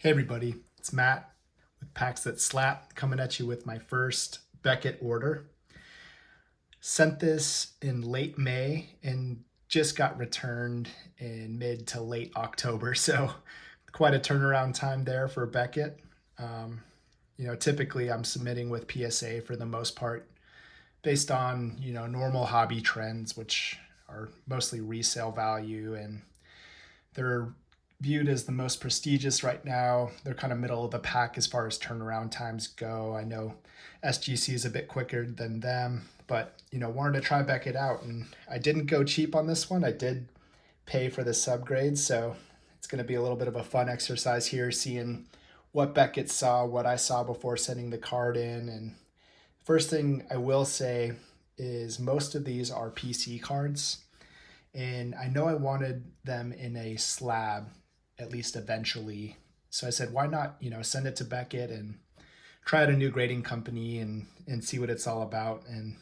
Hey everybody, it's Matt with Packs That Slap coming at you with my first Beckett order. Sent this in late May and just got returned in mid to late October, so quite a turnaround time there for Beckett. Um, Typically I'm submitting with PSA for the most part based on, normal hobby trends, which are mostly resale value, and they're viewed as the most prestigious right now. They're kind of middle of the pack as far as turnaround times go. I know SGC is a bit quicker than them, but wanted to try Beckett out, and I didn't go cheap on this one. I did pay for the subgrade, so it's going to be a little bit of a fun exercise here, seeing what Beckett saw, what I saw before sending the card in. And first thing I will say is most of these are PC cards, and I know I wanted them in a slab at least eventually. So I said, why not, send it to Beckett and try out a new grading company and see what it's all about. And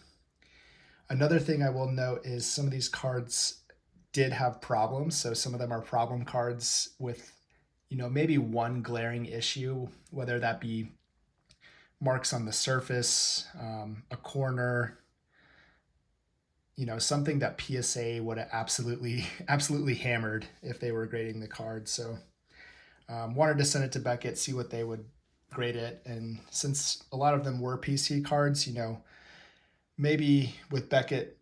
another thing I will note is some of these cards did have problems. So some of them are problem cards with, maybe one glaring issue, whether that be marks on the surface, a corner, something that PSA would have absolutely hammered if they were grading the card. So wanted to send it to Beckett, see what they would grade it. And since a lot of them were PC cards, maybe with Beckett,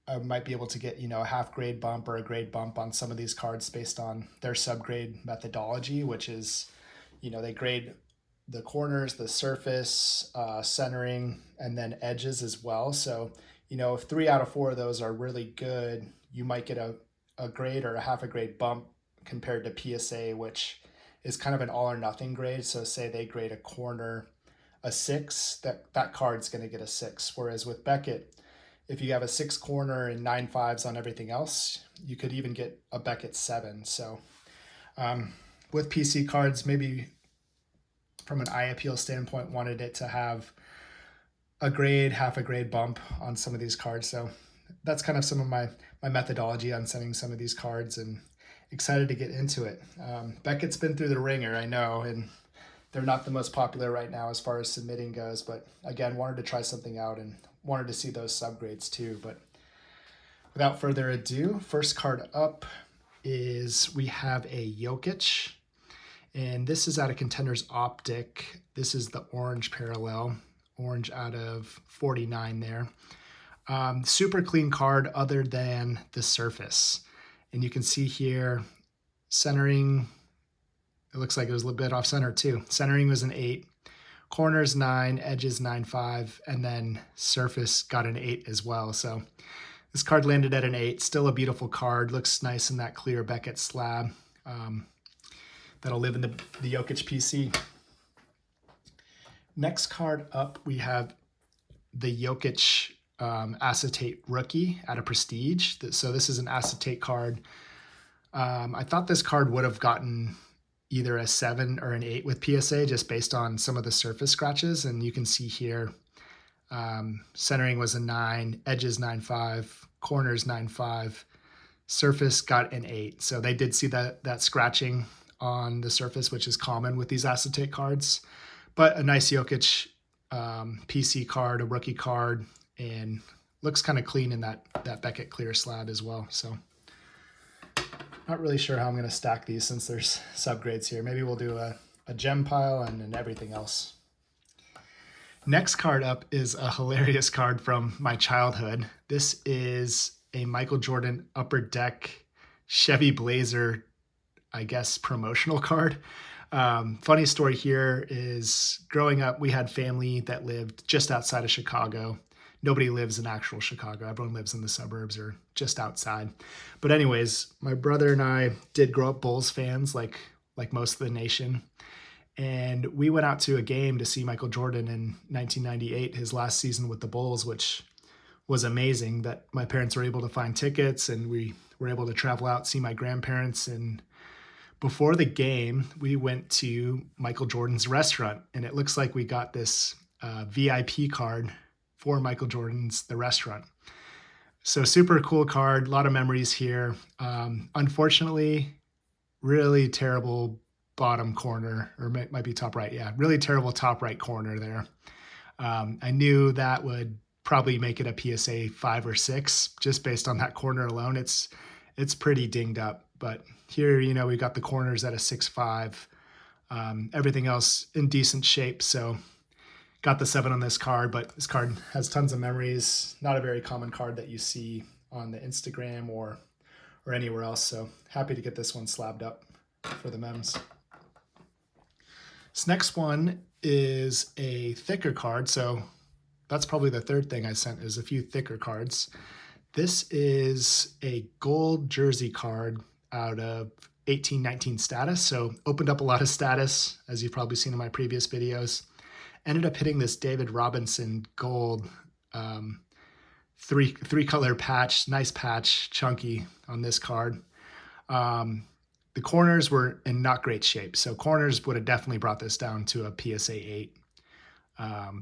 I might be able to get, a half grade bump or a grade bump on some of these cards based on their subgrade methodology, which is, they grade the corners, the surface, centering, and then edges as well. So, if 3 out of 4 of those are really good, you might get a grade or a half a grade bump compared to PSA, which is kind of an all or nothing grade. So say they grade a corner a 6, that card's going to get a 6. Whereas with Beckett, if you have a 6 corner and 9 5s on everything else, you could even get a Beckett 7. So with PC cards, maybe from an eye appeal standpoint, wanted it to have a grade, half a grade bump on some of these cards. So that's kind of some of my methodology on sending some of these cards, and excited to get into it. Beckett's been through the ringer, I know, and they're not the most popular right now as far as submitting goes, but again, wanted to try something out and wanted to see those subgrades too. But without further ado, first card up is we have a Jokic, and this is out of Contenders Optic. This is the orange parallel, orange out of 49 there. Super clean card other than the surface. And you can see here, centering, it looks like it was a little bit off center too. Centering was an 8, corners 9, edges 9.5, and then surface got an 8 as well. So this card landed at an 8. Still a beautiful card. Looks nice in that clear Beckett slab. That'll live in the Jokic PC. Next card up, we have the Jokic acetate rookie out of Prestige. So this is an acetate card. I thought this card would have gotten either a 7 or an 8 with PSA just based on some of the surface scratches. And you can see here, centering was a 9, edges 9.5, corners 9.5, surface got an 8. So they did see that scratching on the surface, which is common with these acetate cards. But a nice Jokic PC card, a rookie card, and looks kind of clean in that Beckett clear slab as well. So not really sure how I'm going to stack these since there's subgrades here. Maybe we'll do a gem pile and then everything else. Next card up is a hilarious card from my childhood. This is a Michael Jordan Upper Deck Chevy Blazer, I guess, promotional card. Funny story here is growing up, we had family that lived just outside of Chicago. Nobody lives in actual Chicago. Everyone lives in the suburbs or just outside. But anyways, my brother and I did grow up Bulls fans like most of the nation. And we went out to a game to see Michael Jordan in 1998, his last season with the Bulls, which was amazing that my parents were able to find tickets and we were able to travel out, see my grandparents. And before the game, we went to Michael Jordan's restaurant, and it looks like we got this VIP card for Michael Jordan's The Restaurant. So super cool card, a lot of memories here. Unfortunately, really terrible bottom corner, or might be top right. Yeah, really terrible top right corner there. I knew that would probably make it a PSA 5 or 6 just based on that corner alone. It's pretty dinged up, but here, you know, we got the corners at a 6.5. Everything else in decent shape, so got the 7 on this card, but this card has tons of memories. Not a very common card that you see on the Instagram or anywhere else, so happy to get this one slabbed up for the mems. This next one is a thicker card, so that's probably the third thing I sent, is a few thicker cards. This is a gold jersey card out of 18-19 status, so opened up a lot of status, as you've probably seen in my previous videos. Ended up hitting this David Robinson gold three color patch, nice patch, chunky on this card. The corners were in not great shape, so corners would have definitely brought this down to a PSA 8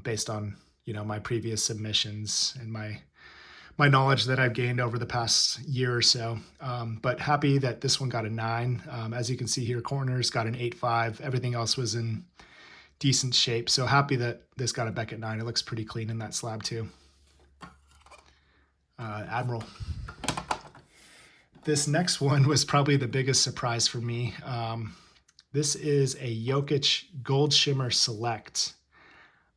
based on, you know, my previous submissions and my knowledge that I've gained over the past year or so. But happy that this one got a 9. As you can see here, corners got an 8.5. Everything else was in decent shape, so happy that this got a Beckett 9. It looks pretty clean in that slab too. Admiral. This next one was probably the biggest surprise for me. This is a Jokic Gold Shimmer Select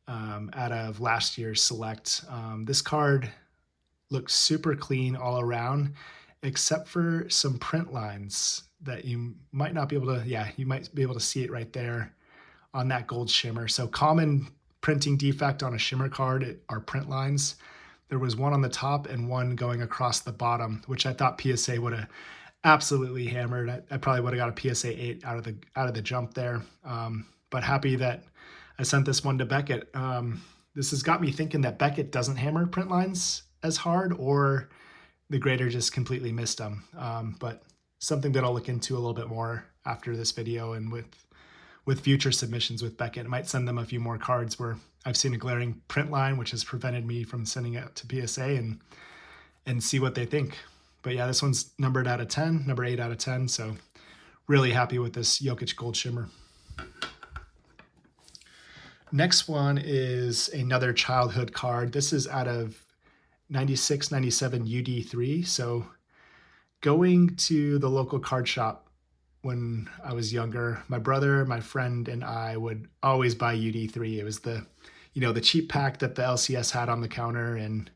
out of last year's Select. This card looks super clean all around, except for some print lines that you might not be able to, yeah, you might be able to see it right there on that gold shimmer. So common printing defect on a shimmer card are print lines. There was one on the top and one going across the bottom, which I thought PSA would have absolutely hammered. I probably would have got a PSA 8 out of the jump there. But happy that I sent this one to Beckett. This has got me thinking that Beckett doesn't hammer print lines as hard, or the grader just completely missed them. But something that I'll look into a little bit more after this video, and with future submissions with Beckett. I might send them a few more cards where I've seen a glaring print line, which has prevented me from sending it to PSA, and see what they think. But yeah, this one's numbered out of 10, number 8 out of 10. So really happy with this Jokic Gold Shimmer. Next one is another childhood card. This is out of 96-97 UD3. So going to the local card shop when I was younger, my brother, my friend, and I would always buy UD3. It was the cheap pack that the LCS had on the counter, and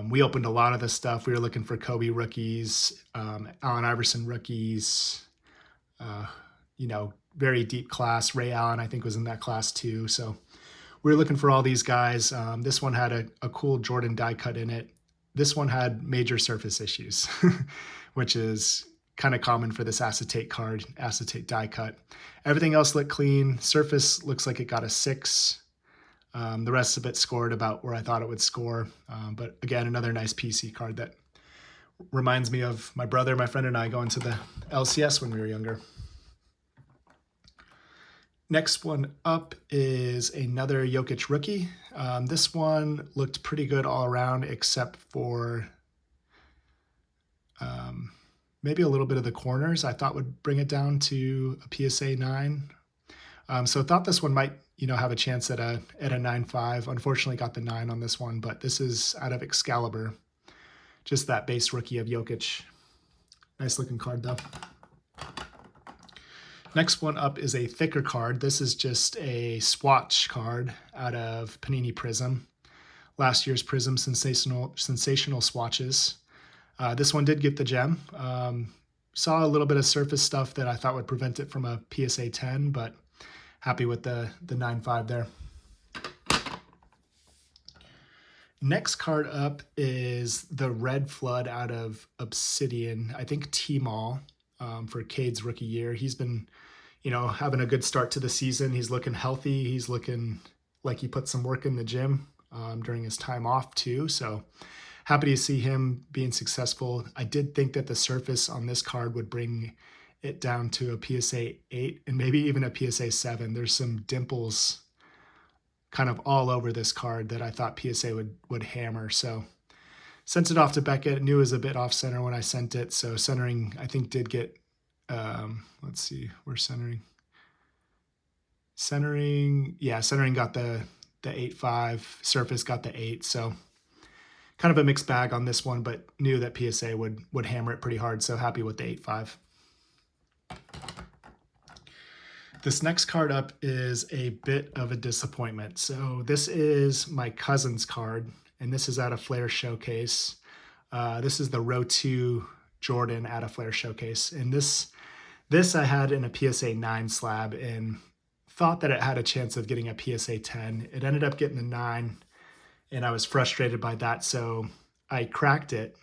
we opened a lot of this stuff. We were looking for Kobe rookies, Allen Iverson rookies, very deep class. Ray Allen, I think, was in that class too. So we were looking for all these guys. This one had a cool Jordan die cut in it. This one had major surface issues, which is kind of common for this acetate card, acetate die cut. Everything else looked clean. Surface looks like it got a 6. The rest of it scored about where I thought it would score. But again, another nice PC card that reminds me of my brother, my friend, and I going to the LCS when we were younger. Next one up is another Jokic rookie. This one looked pretty good all around, except for maybe a little bit of the corners I thought would bring it down to a PSA 9. So I thought this one might, have a chance at a 9.5. Unfortunately got the 9 on this one, but this is out of Excalibur. Just that base rookie of Jokic. Nice looking card though. Next one up is a thicker card. This is just a swatch card out of Panini Prism. Last year's Prism sensational swatches. This one did get the gem. Saw a little bit of surface stuff that I thought would prevent it from a PSA 10, but happy with the 9.5 there. Next card up is the Red Flood out of Obsidian. I think T-Mall for Cade's rookie year. He's been, having a good start to the season. He's looking healthy. He's looking like he put some work in the gym during his time off too. So happy to see him being successful. I did think that the surface on this card would bring it down to a PSA 8 and maybe even a PSA 7. There's some dimples kind of all over this card that I thought PSA would hammer. So sent it off to Beckett. Knew it was a bit off center when I sent it. So centering, I think, did get, let's see, we're centering. Centering, yeah, centering got the 8.5, surface got the 8, so kind of a mixed bag on this one, but knew that PSA would hammer it pretty hard, so happy with the 8.5. This next card up is a bit of a disappointment. So this is my cousin's card, and this is at a Flair Showcase. This is the Row 2 Jordan at a Flair Showcase, and this I had in a PSA 9 slab and thought that it had a chance of getting a PSA 10. It ended up getting a 9, and I was frustrated by that, so I cracked it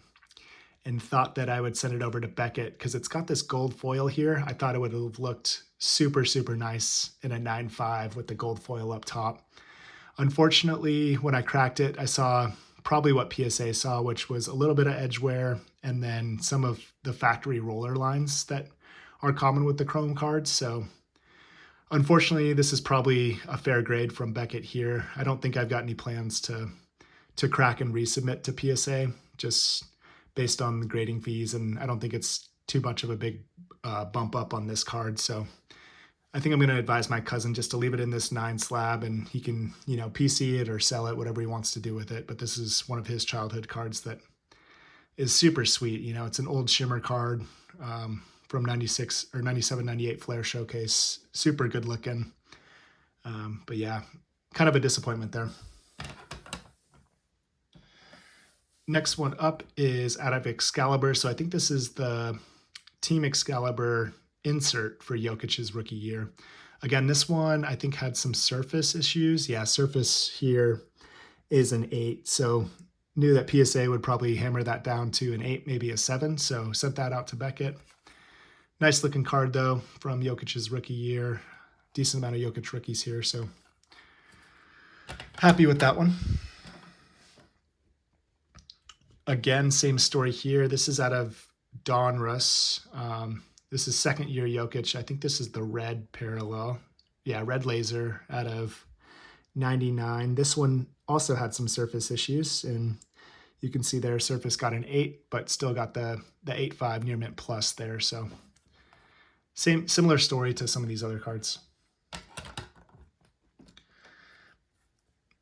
and thought that I would send it over to Beckett because it's got this gold foil here. I thought it would have looked super, super nice in a 9.5 with the gold foil up top. Unfortunately, when I cracked it, I saw probably what PSA saw, which was a little bit of edge wear and then some of the factory roller lines that are common with the chrome cards. So unfortunately, this is probably a fair grade from Beckett here. I don't think I've got any plans to crack and resubmit to PSA, just based on the grading fees, and I don't think it's too much of a big bump up on this card. So I think I'm going to advise my cousin just to leave it in this 9 slab, and he can, PC it or sell it, whatever he wants to do with it. But this is one of his childhood cards that is super sweet. It's an old shimmer card from 96 or 97, 98 Flair Showcase. Super good looking. But yeah, kind of a disappointment there. Next one up is out of Excalibur. So I think this is the Team Excalibur insert for Jokic's rookie year. Again, this one I think had some surface issues. Yeah, surface here is an 8. So knew that PSA would probably hammer that down to an 8, maybe a 7. So sent that out to Beckett. Nice looking card though from Jokic's rookie year. Decent amount of Jokic rookies here. So happy with that one. Again, same story here. This is out of Donruss. This is second year Jokic. I think this is the red parallel. Yeah, red laser out of 99. This one also had some surface issues, and you can see their surface got an 8, but still got the 8.5 near mint plus there. So similar story to some of these other cards.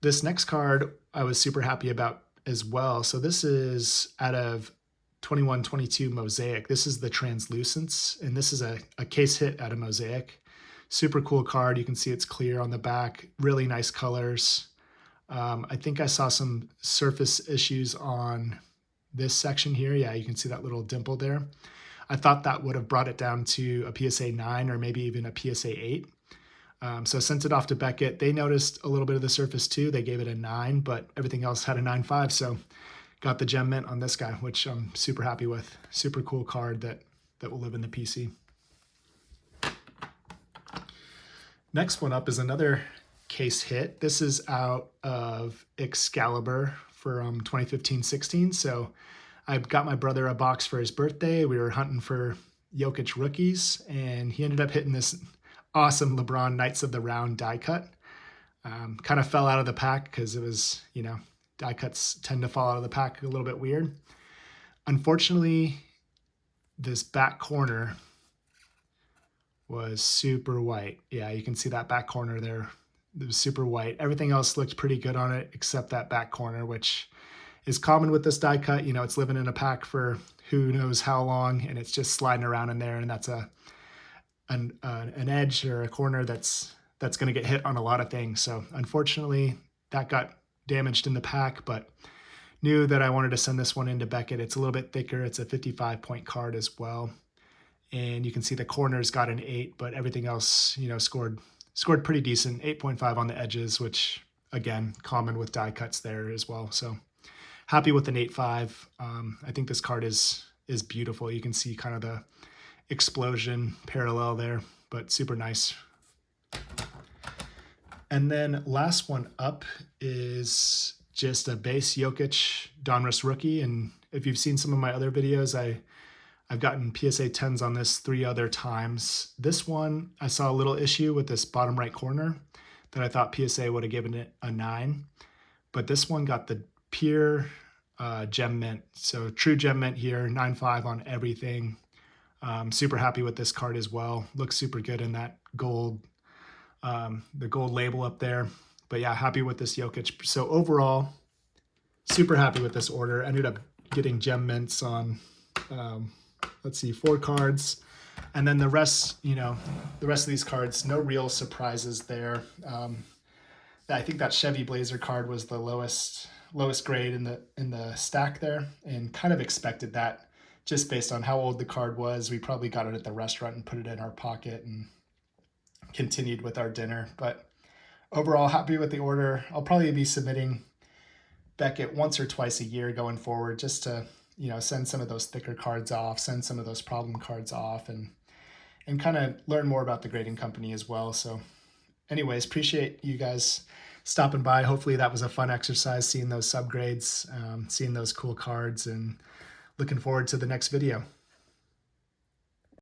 This next card I was super happy about as well. So this is out of 21-22 Mosaic. This is the Translucence, and this is a case hit out of Mosaic. Super cool card. You can see it's clear on the back. Really nice colors. I think I saw some surface issues on this section here. Yeah, you can see that little dimple there. I thought that would have brought it down to a PSA 9 or maybe even a PSA 8. So I sent it off to Beckett. They noticed a little bit of the surface too. They gave it a 9, but everything else had a 9.5. So got the gem mint on this guy, which I'm super happy with. Super cool card that will live in the PC. Next one up is another case hit. This is out of Excalibur from 2015-16. So I got my brother a box for his birthday. We were hunting for Jokic rookies, and he ended up hitting this awesome LeBron Knights of the Round die cut. Kind of fell out of the pack because it was, die cuts tend to fall out of the pack a little bit weird. Unfortunately, this back corner was super white. Yeah, you can see that back corner there. It was super white. Everything else looked pretty good on it except that back corner, which is common with this die cut. It's living in a pack for who knows how long, and it's just sliding around in there, and that's an edge or a corner that's going to get hit on a lot of things. So unfortunately, that got damaged in the pack, but knew that I wanted to send this one into Beckett. It's a little bit thicker. It's a 55-point card as well. And you can see the corners got an 8, but everything else, scored pretty decent. 8.5 on the edges, which again, common with die cuts there as well. So happy with an 8.5. I think this card is beautiful. You can see kind of the explosion parallel there, but super nice. And then last one up is just a base Jokic Donruss rookie. And if you've seen some of my other videos, I've gotten PSA 10s on this 3 other times. This one, I saw a little issue with this bottom right corner that I thought PSA would have given it a 9. But this one got the pure gem mint. So true gem mint here, 9.5 on everything. Super happy with this card as well. Looks super good in that gold the gold label up there. But yeah, happy with this Jokic. So overall, super happy with this order. Ended up getting gem mints on, let's see, 4 cards. And then the rest, the rest of these cards, no real surprises there. I think that Chevy Blazer card was the lowest grade in the stack there, and kind of expected that just based on how old the card was. We probably got it at the restaurant and put it in our pocket and continued with our dinner. But overall, happy with the order. I'll probably be submitting Beckett once or twice a year going forward, just to send some of those thicker cards off, send some of those problem cards off, and kind of learn more about the grading company as well. So anyways, appreciate you guys stopping by. Hopefully that was a fun exercise, seeing those subgrades, seeing those cool cards, and looking forward to the next video.